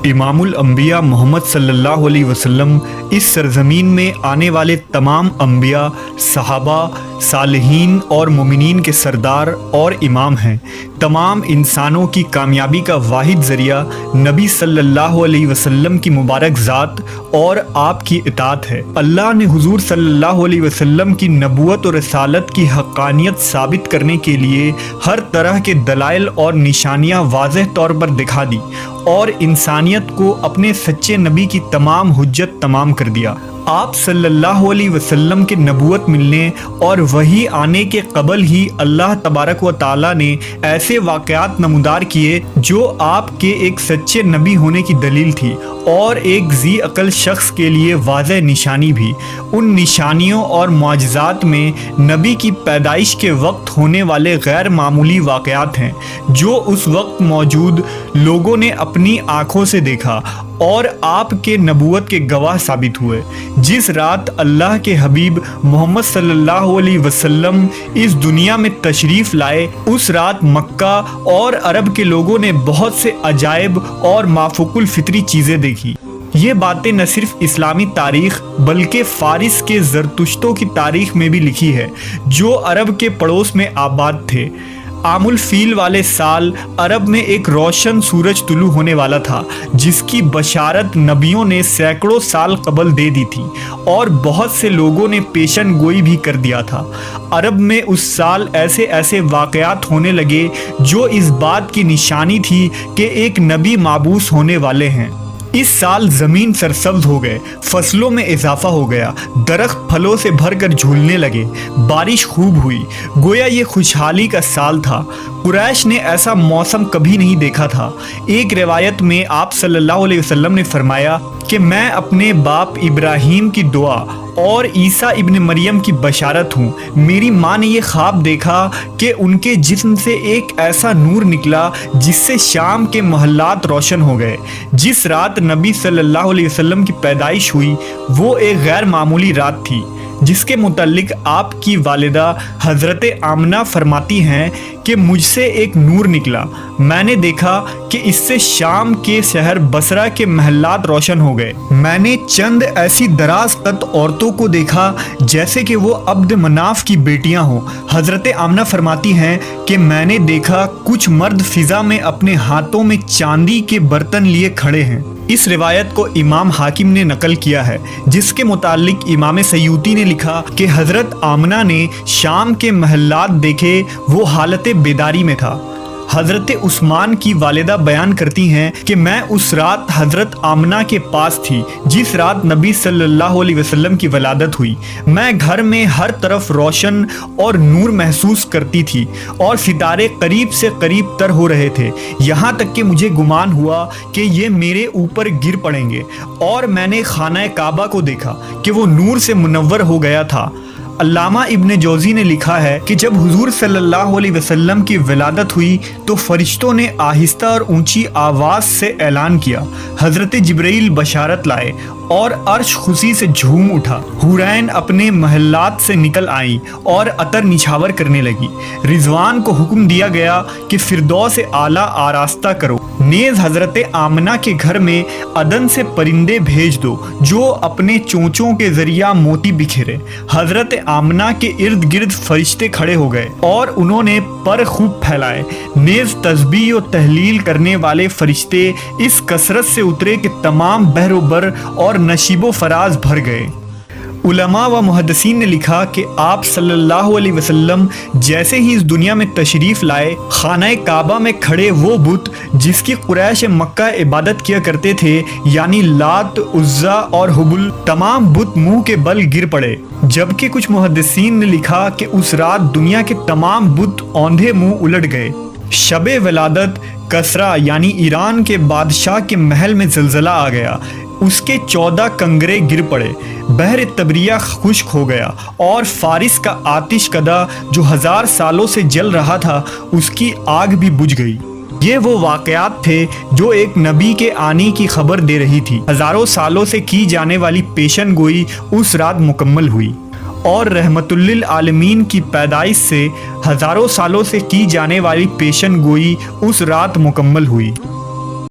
इमामुल अंबिया मोहम्मद सल्लल्लाहु अलैहि वसल्लम इस सरजमीन में आने वाले तमाम अंबिया, सहाबा, सालिहीन और मुमिनीन के सरदार और इमाम हैं। तमाम इंसानों की कामयाबी का वाहिद ज़रिया नबी सल्लल्लाहु अलैहि वसल्लम की मुबारक ज़ात और आपकी इताअत है। अल्लाह ने हुजूर सल्लल्लाहु अलैहि वसल्लम की नबूवत और रसालत की हक़ानियत साबित करने के लिए हर तरह के दलाइल और निशानियाँ वाज़ेह तौर पर दिखा दी और इंसानियत को अपने सच्चे नबी की तमाम हुज्जत तमाम कर दिया। आप सल्लल्लाहु अलैहि वसल्लम के नबूवत मिलने और वही आने के कबल ही अल्लाह तबारक व ताला ने ऐसे वाक़यात नमूदार किए जो आपके एक सच्चे नबी होने की दलील थी और एक ज़ी अक़ल शख्स के लिए वाज़ेह निशानी भी। उन निशानियों और मुआजिज़ात में नबी की पैदाइश के वक्त होने वाले गैर मामूली वाक़यात हैं जो उस वक्त मौजूद लोगों ने अपनी आँखों से देखा और आपके नबूवत के गवाह साबित हुए। जिस रात अल्लाह के हबीब मोहम्मद सल्लल्लाहु अलैहि वसल्लम इस दुनिया में तशरीफ़ लाए, उस रात मक्का और अरब के लोगों ने बहुत से अजायब और माफूकुल फितरी चीज़ें देखी। ये बातें न सिर्फ इस्लामी तारीख़ बल्कि फ़ारिस के ज़रतुश्तों की तारीख़ में भी लिखी है जो अरब के पड़ोस में आबाद थे। आमुल फील वाले साल अरब में एक रोशन सूरज तुलू होने वाला था जिसकी बशारत नबियों ने सैकड़ों साल कबल दे दी थी और बहुत से लोगों ने पेशन गोई भी कर दिया था। अरब में उस साल ऐसे ऐसे वाक़यात होने लगे जो इस बात की निशानी थी कि एक नबी माबूस होने वाले हैं। इस साल ज़मीन सरसब्ज़ हो गए, फसलों में इजाफा हो गया, दरख्त फलों से भरकर झूलने लगे, बारिश खूब हुई, गोया ये खुशहाली का साल था। कुरैश ने ऐसा मौसम कभी नहीं देखा था। एक रिवायत में आप सल्लल्लाहु अलैहि वसल्लम ने फरमाया कि मैं अपने बाप इब्राहीम की दुआ और ईसा इब्न मरियम की बशारत हूँ। मेरी माँ ने ये ख्वाब देखा कि उनके जिस्म से एक ऐसा नूर निकला जिससे शाम के महल्लात रोशन हो गए। जिस रात नबी सल्लल्लाहु अलैहि वसल्लम की पैदाइश हुई वो एक गैर मामूली रात थी जिसके मुतालिक आपकी वालिदा हज़रत आमना फरमाती हैं कि मुझसे एक नूर निकला। मैंने देखा कि इससे शाम के शहर बसरा के महल्लात रोशन हो गए। मैंने चंद ऐसी दराज कद औरतों को देखा जैसे कि वो अब्द मनाफ की बेटियां हों। हज़रत आमना फरमाती हैं कि मैंने देखा कुछ मर्द फ़िज़ा में अपने हाथों में चांदी के बर्तन लिए खड़े हैं। इस रिवायत को इमाम हाकिम ने नकल किया है जिसके मुतालिक इमाम सयूती ने लिखा कि हज़रत आमना ने शाम के महल्लात देखे, वो हालत बेदारी में था। हज़रत उस्मान की वालिदा बयान करती हैं कि मैं उस रात हज़रत आमना के पास थी जिस रात नबी सल्लल्लाहु अलैहि वसल्लम की वलादत हुई। मैं घर में हर तरफ रोशन और नूर महसूस करती थी और सितारे करीब से करीब तर हो रहे थे, यहाँ तक कि मुझे गुमान हुआ कि ये मेरे ऊपर गिर पड़ेंगे। और मैंने खाना काबा को देखा कि वो नूर से मुनव्वर हो गया था। अल्लामा इब्न जौज़ी ने लिखा है कि जब हुजूर सल्लल्लाहु अलैहि वसल्लम की विलादत हुई तो फरिश्तों ने आहिस्ता और ऊंची आवाज़ से ऐलान किया, हज़रत जिब्रील बशारत लाए और अर्श खुशी से झूम उठा। हुरैन अपने महल्लात से निकल आई और अतर निछावर करने लगी। रिजवान को हुक्म दिया गया कि फिरदौस आला आरास्ता करो। नेज़ हज़रत आमना के घर में अदन से परिंदे भेज दो जो अपने चोंचों के ज़रिया मोती बिखेरे। हज़रत आमना के इर्द गिर्द फरिश्ते खड़े हो गए और उन्होंने पर खूब फैलाए। नेज़ तस्बीह और तहलील करने वाले फरिश्ते इस कसरत से उतरे कि तमाम बहरोबर और नशीबो फराज भर गए। उलमा व मुहद्दिसीन ने लिखा कि आप सल्लल्लाहु अलैहि वसल्लम जैसे ही इस दुनिया में तशरीफ़ लाए, खाना काबा में खड़े वो बुत जिसकी कुरैश मक्का इबादत किया करते थे यानी लात, उज़्ज़ा और हुबुल, तमाम बुत मुंह के बल गिर पड़े। जबकि कुछ मुहद्दिसीन ने लिखा कि उस रात दुनिया के तमाम बुत औंधे मुंह उलट गए। शबे वलादत कसरा यानी ईरान के बादशाह के महल में ज़लज़ला आ गया। उसके 14 कंगरे गिर पड़े, बहर तबरिया खुश्क हो गया और फारिस का आतिश कदा जो 1000 सालों से जल रहा था उसकी आग भी बुझ गई। ये वो वाक़यात थे जो एक नबी के आने की खबर दे रही थी। हज़ारों सालों से की जाने वाली पेशन गोई उस रात मुकम्मल हुई और रहमतुल्लिल आलमीन की पैदाइश से हज़ारों सालों से की जाने वाली पेशन गोई उस रात मुकम्मल हुई।